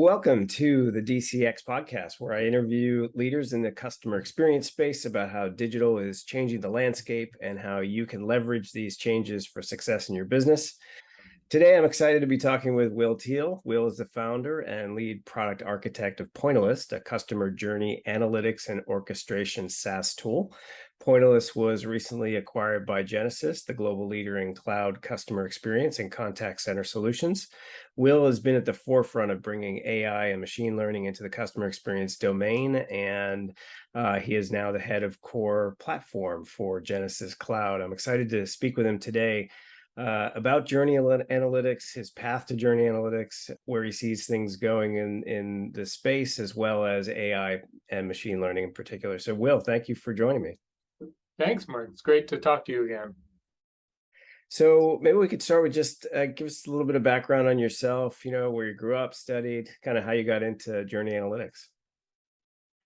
Welcome to the DCX podcast, where I interview leaders in the customer experience space about how digital is changing the landscape and how you can leverage these changes for success in your business. Today, I'm excited to be talking with Will Thiel. Will is the founder and lead product architect of Pointillist, a customer journey analytics and orchestration SaaS tool. Pointillist was recently acquired by Genesys, the global leader in cloud customer experience and contact center solutions. Will has been at the forefront of bringing AI and machine learning into the customer experience domain, and he is now the head of core platform for Genesys Cloud. I'm excited to speak with him today about journey analytics, his path to journey analytics, where he sees things going in the space, as well as AI and machine learning in particular. So, Will, thank you for joining me. Thanks, Mark. It's great to talk to you again. So maybe we could start with just give us a little bit of background on yourself, where you grew up, studied, kind of how you got into journey analytics.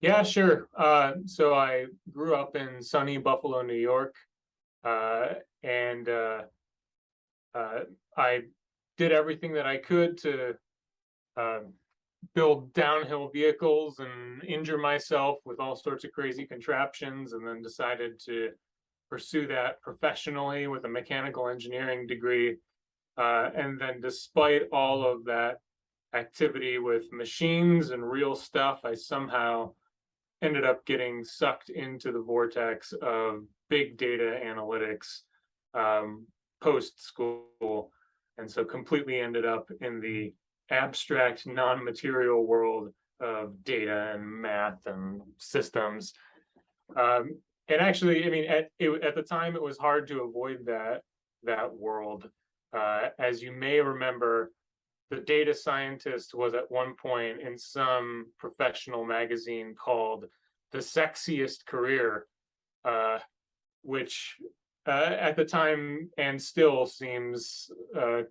Yeah, sure. So I grew up in sunny Buffalo, New York, and I did everything that I could to build downhill vehicles and injure myself with all sorts of crazy contraptions, and then decided to pursue that professionally with a mechanical engineering degree. And then despite all of that activity with machines and real stuff, I somehow ended up getting sucked into the vortex of big data analytics post school, and so completely ended up in the abstract non-material world of data and math and systems. And actually, I mean, at the time, it was hard to avoid that world. As you may remember, the data scientist was at one point in some professional magazine called The Sexiest Career, which at the time and still seems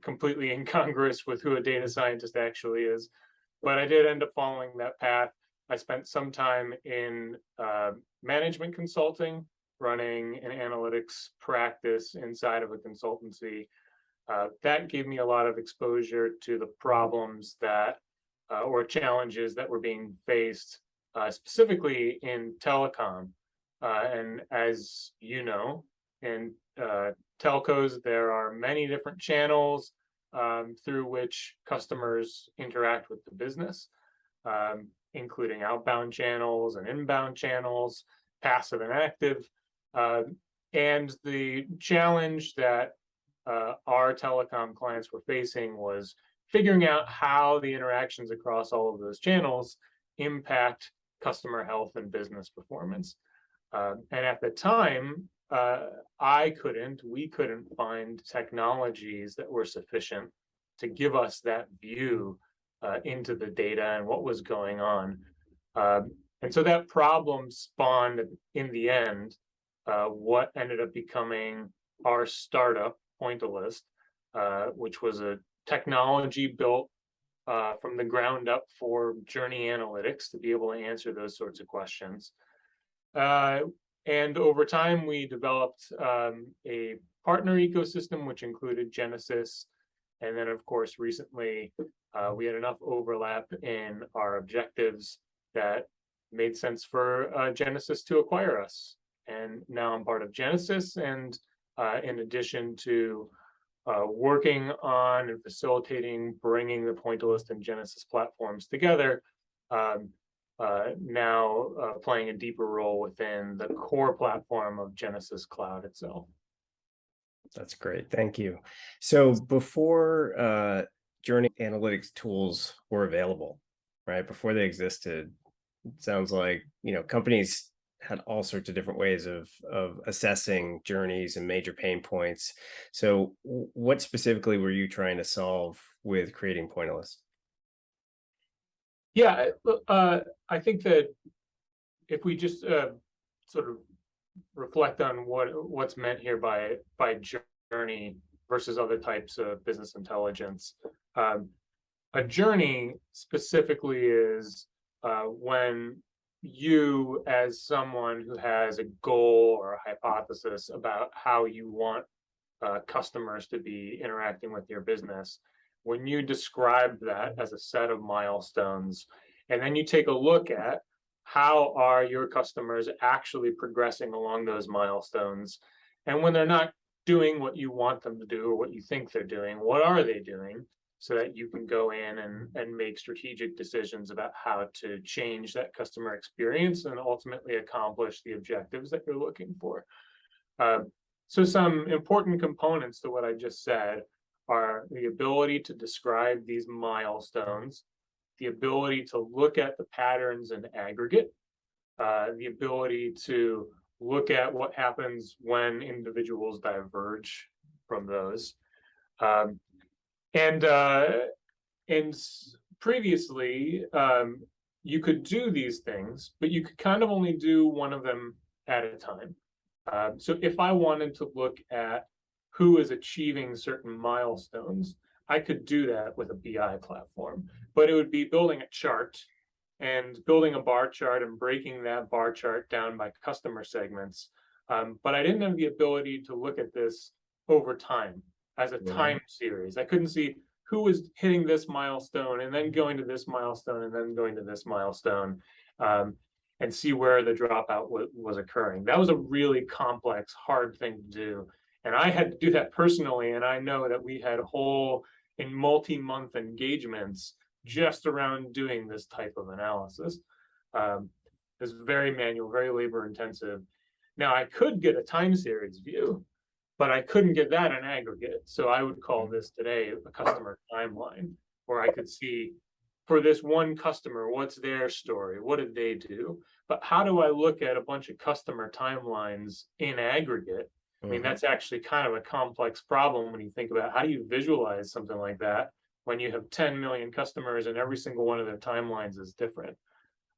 completely incongruous with who a data scientist actually is. But I did end up following that path. I spent some time in management consulting, running an analytics practice inside of a consultancy. That gave me a lot of exposure to the problems that or challenges that were being faced specifically in telecom. And as you know, in telcos, there are many different channels through which customers interact with the business, including outbound channels and inbound channels, passive and active. And the challenge that our telecom clients were facing was figuring out how the interactions across all of those channels impact customer health and business performance. And at the time, we couldn't find technologies that were sufficient to give us that view into the data and what was going on. And so that problem spawned, in the end, what ended up becoming our startup, Pointillist, which was a technology built from the ground up for journey analytics to be able to answer those sorts of questions. And over time, we developed a partner ecosystem, which included Genesys. And then, of course, recently, we had enough overlap in our objectives that made sense for Genesys to acquire us. And now I'm part of Genesys. And in addition to working on and facilitating bringing the Pointillist and Genesys platforms together, now playing a deeper role within the core platform of Genesys Cloud itself. That's great. Thank you. So before journey analytics tools were available, right? Before they existed, it sounds like, companies had all sorts of different ways of assessing journeys and major pain points. So what specifically were you trying to solve with creating Pointillist? Yeah, I think that if we just sort of reflect on what's meant here by journey versus other types of business intelligence, a journey specifically is when you, as someone who has a goal or a hypothesis about how you want customers to be interacting with your business, when you describe that as a set of milestones, and then you take a look at how are your customers actually progressing along those milestones, and when they're not doing what you want them to do or what you think they're doing, what are they doing, so that you can go in and make strategic decisions about how to change that customer experience and ultimately accomplish the objectives that you're looking for. So some important components to what I just said are the ability to describe these milestones, the ability to look at the patterns in aggregate, the ability to look at what happens when individuals diverge from those. And previously, you could do these things, but you could kind of only do one of them at a time. So if I wanted to look at who is achieving certain milestones, I could do that with a BI platform, but it would be building a chart and building a bar chart and breaking that bar chart down by customer segments. But I didn't have the ability to look at this over time as a time series. I couldn't see who was hitting this milestone and then going to this milestone and then going to this milestone, and see where the dropout was occurring. That was a really complex, hard thing to do. And I had to do that personally. And I know that we had whole in multi-month engagements just around doing this type of analysis. It's very manual, very labor intensive. Now I could get a time series view, but I couldn't get that in aggregate. So I would call this today a customer timeline, where I could see for this one customer, what's their story? What did they do? But how do I look at a bunch of customer timelines in aggregate? I mean, that's actually kind of a complex problem when you think about how do you visualize something like that when you have 10 million customers and every single one of their timelines is different.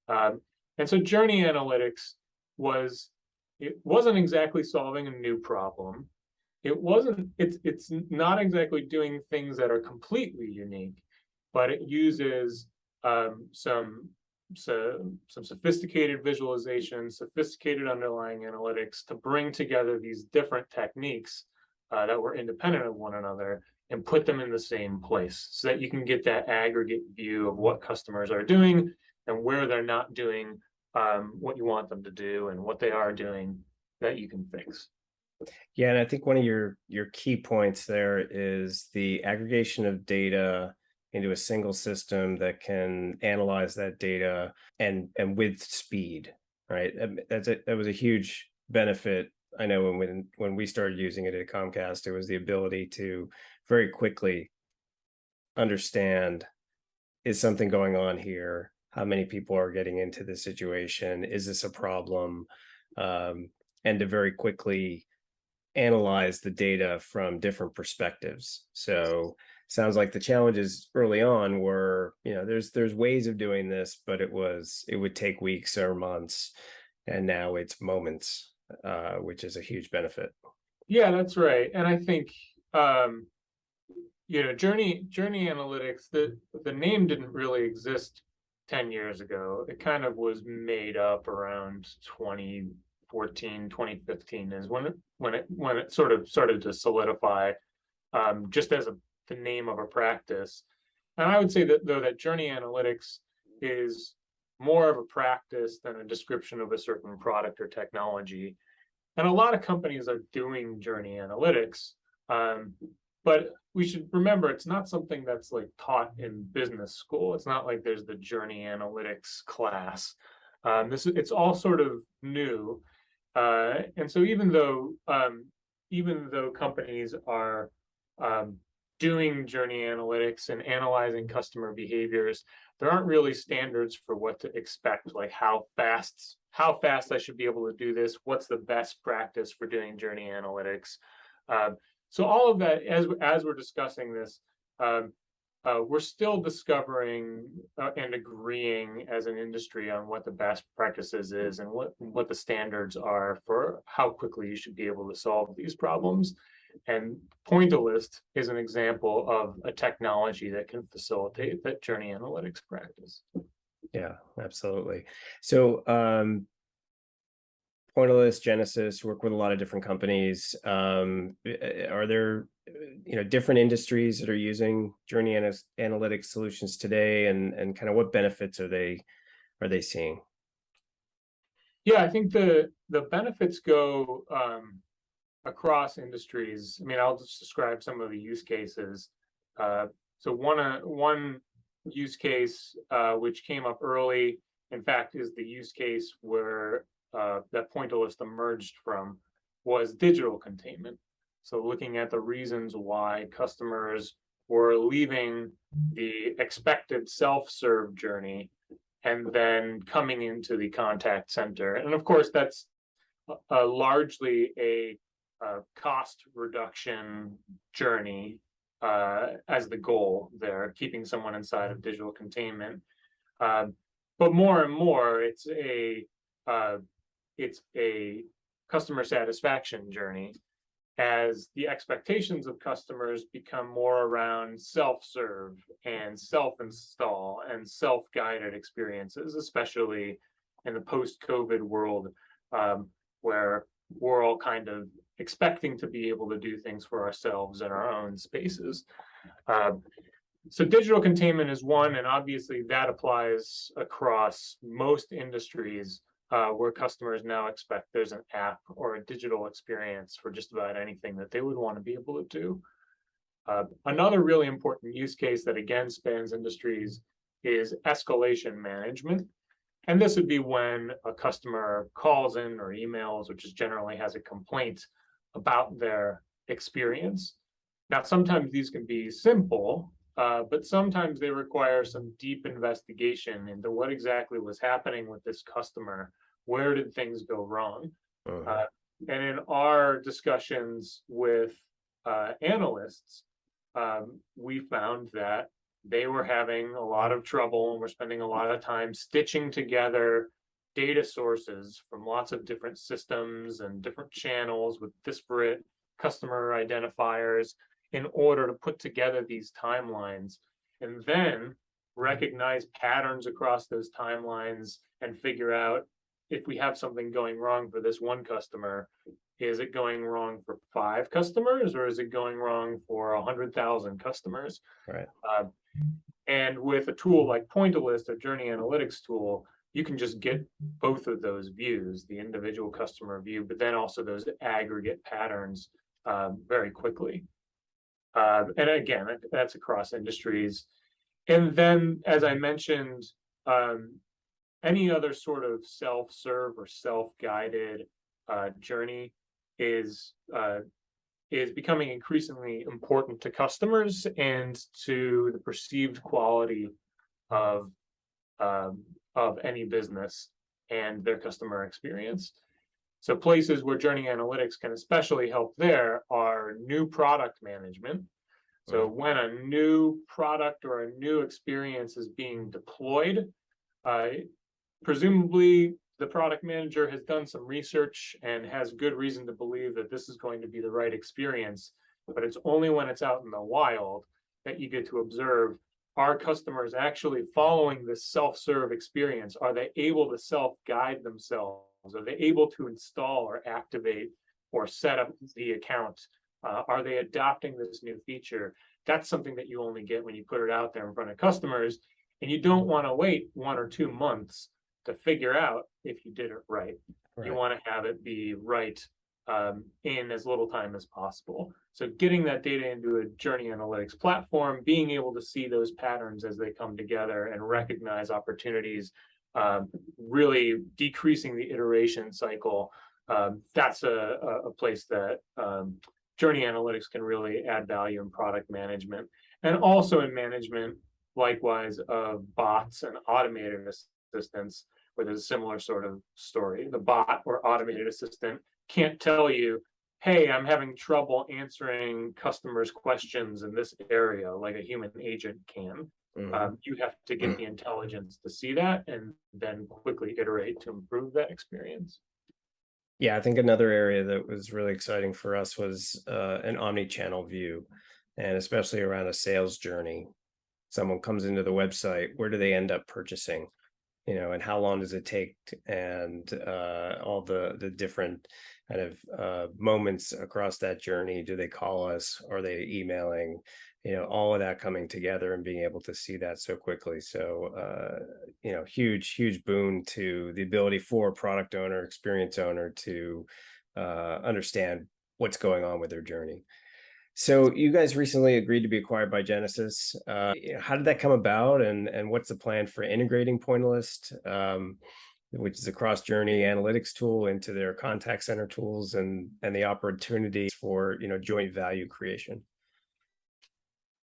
And so journey analytics wasn't exactly solving a new problem. It's not exactly doing things that are completely unique, but it uses some sophisticated visualization, sophisticated underlying analytics to bring together these different techniques that were independent of one another and put them in the same place so that you can get that aggregate view of what customers are doing and where they're not doing what you want them to do and what they are doing that you can fix. Yeah, and I think one of your key points there is the aggregation of data into a single system that can analyze that data and with speed, right? That was a huge benefit. I know when we started using it at Comcast, it was the ability to very quickly understand, is something going on here? How many people are getting into this situation? Is this a problem? And to very quickly analyze the data from different perspectives. So sounds like the challenges early on were, there's ways of doing this, but it would take weeks or months, and now it's moments, which is a huge benefit. Yeah, that's right. And I think journey analytics, the name didn't really exist 10 years ago. It kind of was made up around 2014, 2015 is when it sort of started to solidify, just as the name of a practice. And I would say that journey analytics is more of a practice than a description of a certain product or technology. And a lot of companies are doing journey analytics, but we should remember it's not something that's like taught in business school. It's not like there's the journey analytics class. It's all sort of new. And so even though companies are doing journey analytics and analyzing customer behaviors, there aren't really standards for what to expect, like how fast I should be able to do this, what's the best practice for doing journey analytics. So all of that, as we're discussing this, we're still discovering and agreeing as an industry on what the best practices is and what the standards are for how quickly you should be able to solve these problems. And Pointillist is an example of a technology that can facilitate that journey analytics practice. Yeah, absolutely. So Pointillist, Genesys, work with a lot of different companies. Are there, different industries that are using journey analytics solutions today, and kind of what benefits are they seeing? Yeah, I think the benefits go across industries. I mean, I'll just describe some of the use cases. So one use case which came up early, in fact, is the use case where that Pointillist emerged from, was digital containment. So looking at the reasons why customers were leaving the expected self-serve journey and then coming into the contact center. And of course, that's largely a cost reduction journey as the goal there, keeping someone inside of digital containment. But more and more, it's a customer satisfaction journey, as the expectations of customers become more around self-serve and self-install and self-guided experiences, especially in the post-COVID world, where we're all kind of expecting to be able to do things for ourselves in our own spaces. So digital containment is one, and obviously that applies across most industries where customers now expect there's an app or a digital experience for just about anything that they would want to be able to do. Another really important use case that again spans industries is escalation management. And this would be when a customer calls in or emails, or just generally has a complaint about their experience. Now, sometimes these can be simple, but sometimes they require some deep investigation into what exactly was happening with this customer. Where did things go wrong? And in our discussions with analysts, we found that they were having a lot of trouble and were spending a lot of time stitching together data sources from lots of different systems and different channels with disparate customer identifiers in order to put together these timelines, and then recognize patterns across those timelines and figure out, if we have something going wrong for this one customer, is it going wrong for 5 customers, or is it going wrong for 100,000 customers? Right. And with a tool like Pointillist, a journey analytics tool, you can just get both of those views, the individual customer view, but then also those aggregate patterns very quickly. And again, that's across industries. And then, as I mentioned, any other sort of self-serve or self-guided journey is becoming increasingly important to customers and to the perceived quality of any business and their customer experience. So places where journey analytics can especially help there are new product management. So when a new product or a new experience is being deployed, presumably the product manager has done some research and has good reason to believe that this is going to be the right experience, but it's only when it's out in the wild that you get to observe, are customers actually following this self-serve experience? Are they able to self-guide themselves? Are they able to install or activate or set up the account? Are they adopting this new feature? That's something that you only get when you put it out there in front of customers, and you don't want to wait 1 or 2 months to figure out if you did it right. You want to have it be right in as little time as possible. So getting that data into a journey analytics platform, being able to see those patterns as they come together and recognize opportunities, really decreasing the iteration cycle, that's a place that journey analytics can really add value in product management, and also in management, likewise, of bots and automated assistants, where there's a similar sort of story. The bot or automated assistant can't tell you, hey, I'm having trouble answering customers' questions in this area like a human agent can. You have to get the intelligence to see that and then quickly iterate to improve that experience. Yeah, I think another area that was really exciting for us was an omni-channel view, and especially around a sales journey. Someone comes into the website, where do they end up purchasing? and how long does it take, and all the different kind of moments across that journey. Do they call us? Are they emailing? All of that coming together and being able to see that so quickly. So, huge boon to the ability for a product owner, experience owner to understand what's going on with their journey. So you guys recently agreed to be acquired by Genesys. How did that come about, and what's the plan for integrating Pointillist, which is a cross-journey analytics tool, into their contact center tools, and the opportunities for joint value creation?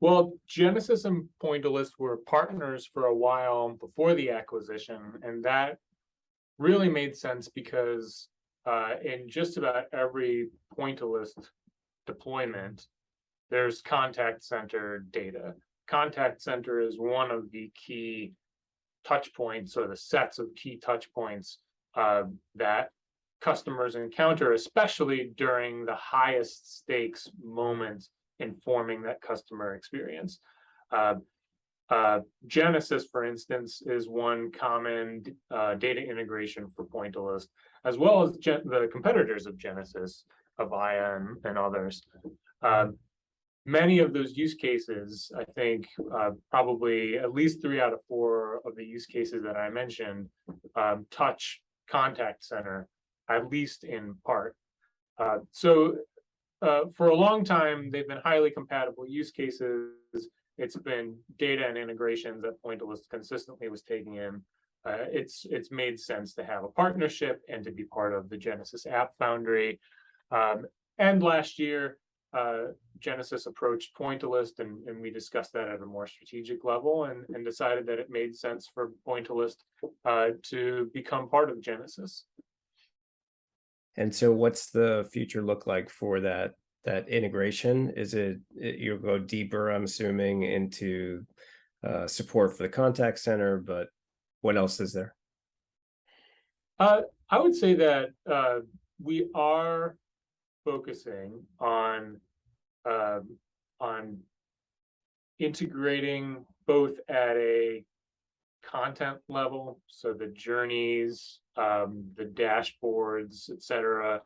Well, Genesys and Pointillist were partners for a while before the acquisition, and that really made sense because in just about every Pointillist deployment, there's contact center data. Contact center is one of the key touch points, or the sets of key touch points that customers encounter, especially during the highest stakes moments in forming that customer experience. Genesys, for instance, is one common data integration for Pointillist, as well as the competitors of Genesys, Ibm and others. Many of those use cases, I think probably at least 3 out of 4 of the use cases that I mentioned touch contact center, at least in part. So for a long time, they've been highly compatible use cases. It's been data and integrations that Pointillist consistently was taking in. It's made sense to have a partnership and to be part of the Genesys App Foundry. And last year, Genesys approached Pointillist, and we discussed that at a more strategic level, and decided that it made sense for Pointillist to become part of Genesys. And so what's the future look like for that integration? Is you'll go deeper, I'm assuming, into support for the contact center, but what else is there? I would say that we are focusing on integrating both at a content level, so the journeys, the dashboards, etc.,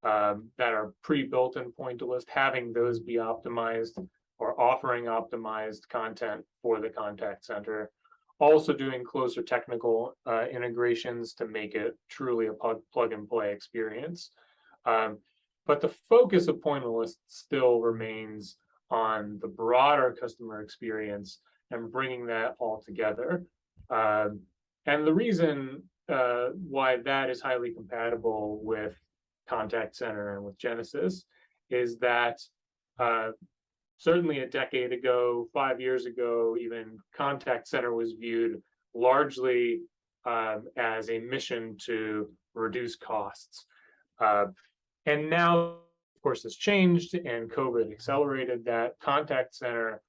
that are pre-built in Pointillist, having those be optimized, or offering optimized content for the contact center. Also doing closer technical integrations to make it truly a plug and play experience. But the focus of Pointillist still remains on the broader customer experience and bringing that all together. And the reason why that is highly compatible with contact center and with Genesys is that certainly a decade ago, 5 years ago, even, contact center was viewed largely as a mission to reduce costs. And now, of course, this changed, and COVID accelerated that. Contact center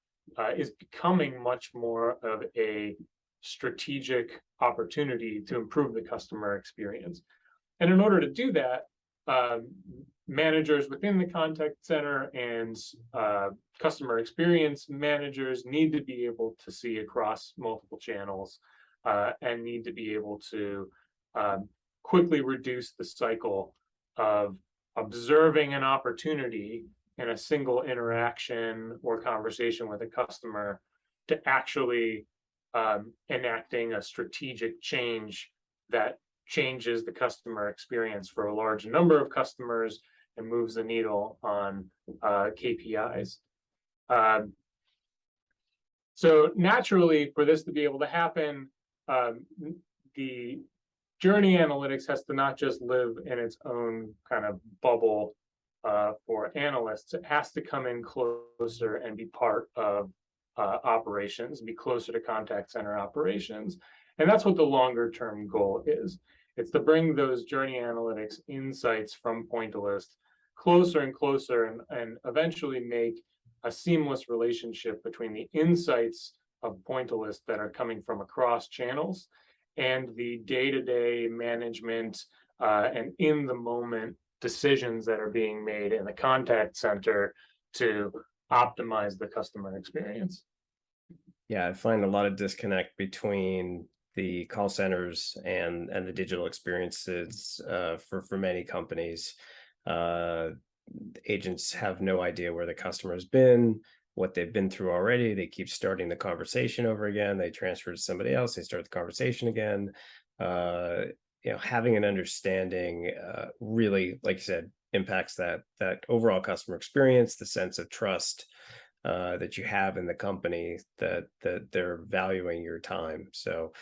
is becoming much more of a strategic opportunity to improve the customer experience. And in order to do that, managers within the contact center and customer experience managers need to be able to see across multiple channels and need to be able to quickly reduce the cycle of observing an opportunity in a single interaction or conversation with a customer to actually enacting a strategic change that changes the customer experience for a large number of customers and moves the needle on KPIs. So naturally, for this to be able to happen, the journey analytics has to not just live in its own kind of bubble for analysts. It has to come in closer and be part of operations, be closer to contact center operations. And that's what the longer term goal is. It's to bring those journey analytics insights from Pointillist closer and closer, and eventually make a seamless relationship between the insights of Pointillist that are coming from across channels and the day-to-day management and in-the-moment decisions that are being made in the contact center to optimize the customer experience. Yeah, I find a lot of disconnect between the call centers and the digital experiences for many companies. Uh, Agents have no idea where the customer has been, what they've been through already. They keep starting the conversation over again. They transfer to somebody else. They start the conversation again. Uh, Having an understanding really, like you said, impacts that overall customer experience, the sense of trust that you have in the company, that they're valuing your time. So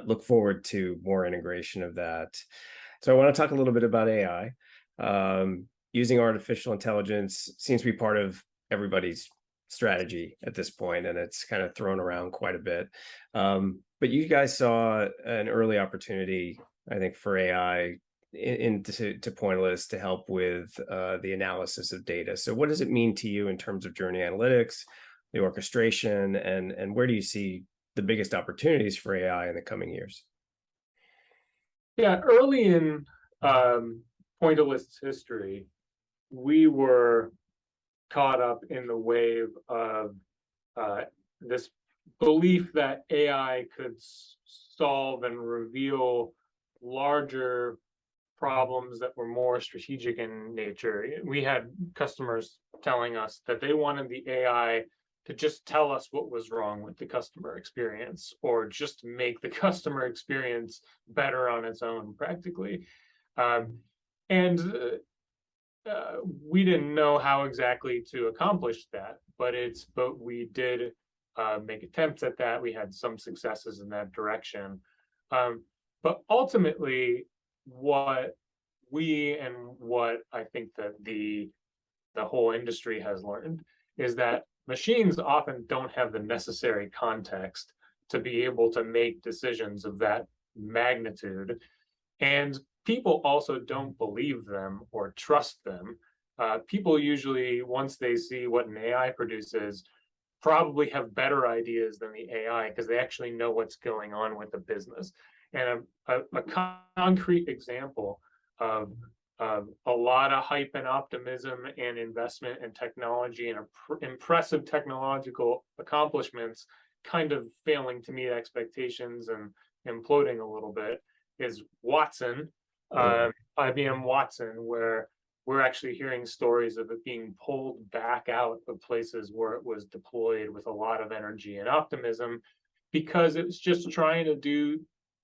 look forward to more integration of that. So I want to talk a little bit about AI. Using artificial intelligence seems to be part of everybody's strategy at this point, and it's kind of thrown around quite a bit. But you guys saw an early opportunity, I think, for AI into Pointillist to help with the analysis of data. So what does it mean to you in terms of journey analytics, the orchestration, and where do you see the biggest opportunities for AI in the coming years? Yeah, early in Pointillist's history, we were caught up in the wave of this belief that AI could solve and reveal larger problems that were more strategic in nature. We had customers telling us that they wanted the AI to just tell us what was wrong with the customer experience, or just make the customer experience better on its own, practically. And we didn't know how exactly to accomplish that, but we did make attempts at that. We had some successes in that direction. But ultimately, what I think that the whole industry has learned is that machines often don't have the necessary context to be able to make decisions of that magnitude. And people also don't believe them or trust them. People usually, once they see what an AI produces, probably have better ideas than the AI because they actually know what's going on with the business. And a concrete example of a lot of hype and optimism and investment and technology and impressive technological accomplishments kind of failing to meet expectations and imploding a little bit is Watson, IBM Watson, where we're actually hearing stories of it being pulled back out of places where it was deployed with a lot of energy and optimism because it was just trying to do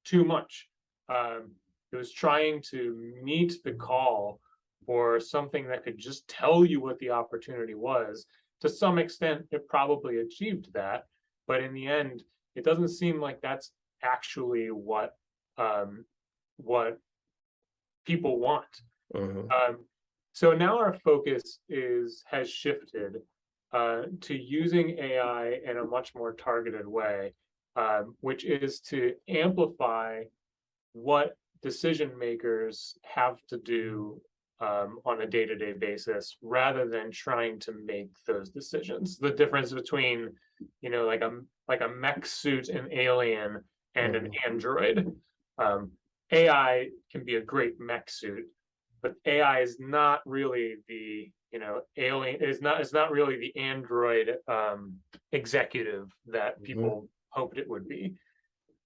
too much. It was trying to meet the call for something that could just tell you what the opportunity was. To some extent, it probably achieved that, but in the end, it doesn't seem like that's actually what people want. So now our focus has shifted to using AI in a much more targeted way, which is to amplify what decision makers have to do on a day-to-day basis, rather than trying to make those decisions. The difference between, like a mech suit, an alien, and an android. AI can be a great mech suit, but AI is not really the alien. Is not really the android executive that people hoped it would be.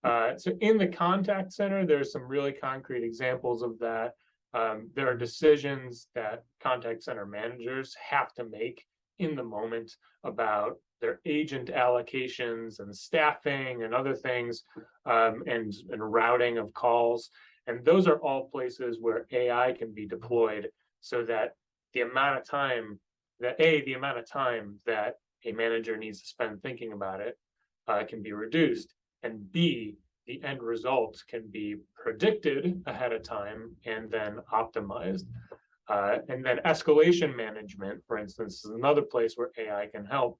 So in the contact center, there's some really concrete examples of that. There are decisions that contact center managers have to make in the moment about their agent allocations and staffing and other things, and routing of calls. And those are all places where AI can be deployed so that the amount of time that a manager needs to spend thinking about it can be reduced, and B, the end results can be predicted ahead of time and then optimized. And then escalation management, for instance, is another place where AI can help.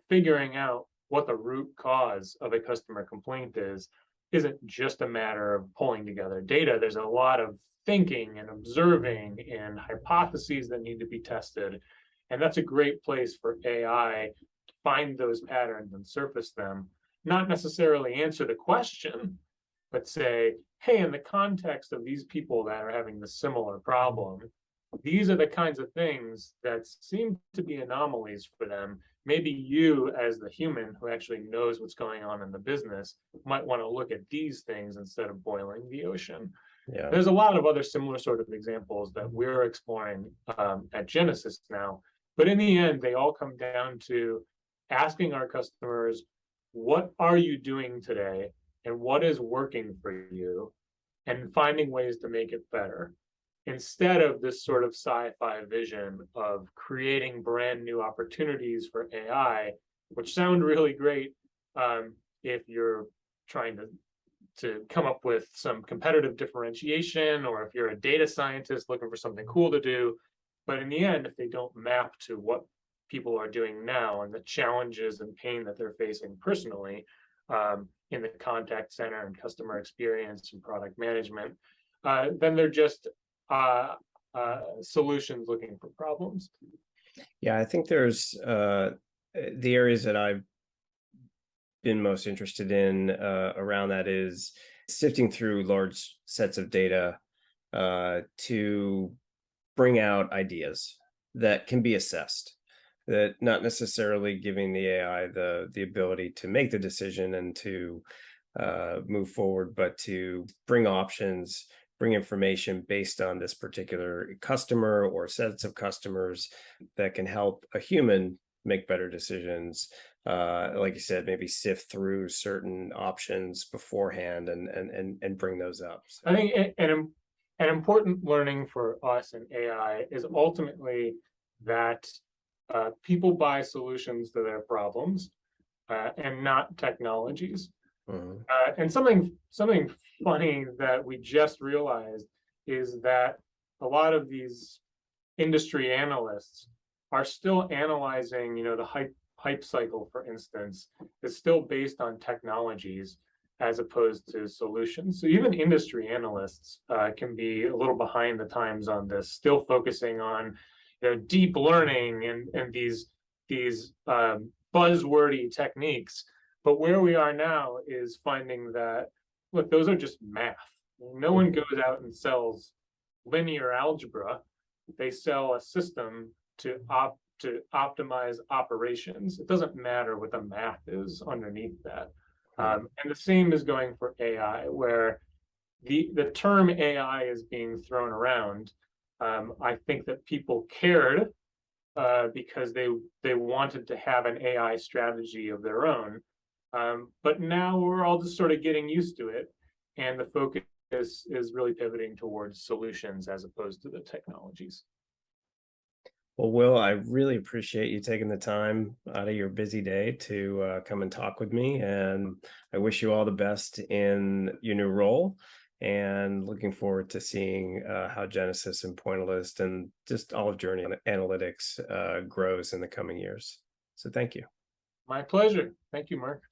Figuring out what the root cause of a customer complaint isn't just a matter of pulling together data. There's a lot of thinking and observing and hypotheses that need to be tested. And that's a great place for AI to find those patterns and surface them, not necessarily answer the question, but say, hey, in the context of these people that are having the similar problem, these are the kinds of things that seem to be anomalies for them. maybe you, as the human who actually knows what's going on in the business, might want to look at these things instead of boiling the ocean. Yeah. There's a lot of other similar sort of examples that we're exploring at Genesys now. But in the end, they all come down to asking our customers, what are you doing today and what is working for you, and finding ways to make it better, instead of this sort of sci-fi vision of creating brand new opportunities for AI, which sound really great if you're trying to come up with some competitive differentiation, or if you're a data scientist looking for something cool to do. But in the end, if they don't map to what people are doing now and the challenges and pain that they're facing personally in the contact center and customer experience and product management, then they're just solutions looking for problems. Yeah, I think there's the areas that I've been most interested in around that is sifting through large sets of data to bring out ideas that can be assessed, that not necessarily giving the AI the ability to make the decision and to move forward, but to bring options, bring information based on this particular customer or sets of customers that can help a human make better decisions. Like you said, maybe sift through certain options beforehand and bring those up. So. I think an important learning for us in AI is ultimately that people buy solutions to their problems and not technologies. Mhm. And something funny that we just realized is that a lot of these industry analysts are still analyzing, the hype cycle, for instance, is still based on technologies as opposed to solutions. So even industry analysts can be a little behind the times on this, still focusing on deep learning and these buzzwordy techniques. But where we are now is finding that, look, those are just math. No one goes out and sells linear algebra. They sell a system to optimize operations. It doesn't matter what the math is underneath that. And the same is going for AI, where the term AI is being thrown around. I think that people cared because they wanted to have an AI strategy of their own. But now we're all just sort of getting used to it, and the focus is really pivoting towards solutions as opposed to the technologies. Well, Will, I really appreciate you taking the time out of your busy day to come and talk with me. And I wish you all the best in your new role. And looking forward to seeing how Genesys and Pointillist and just all of Journey Analytics grows in the coming years. So thank you. My pleasure. Thank you, Mark.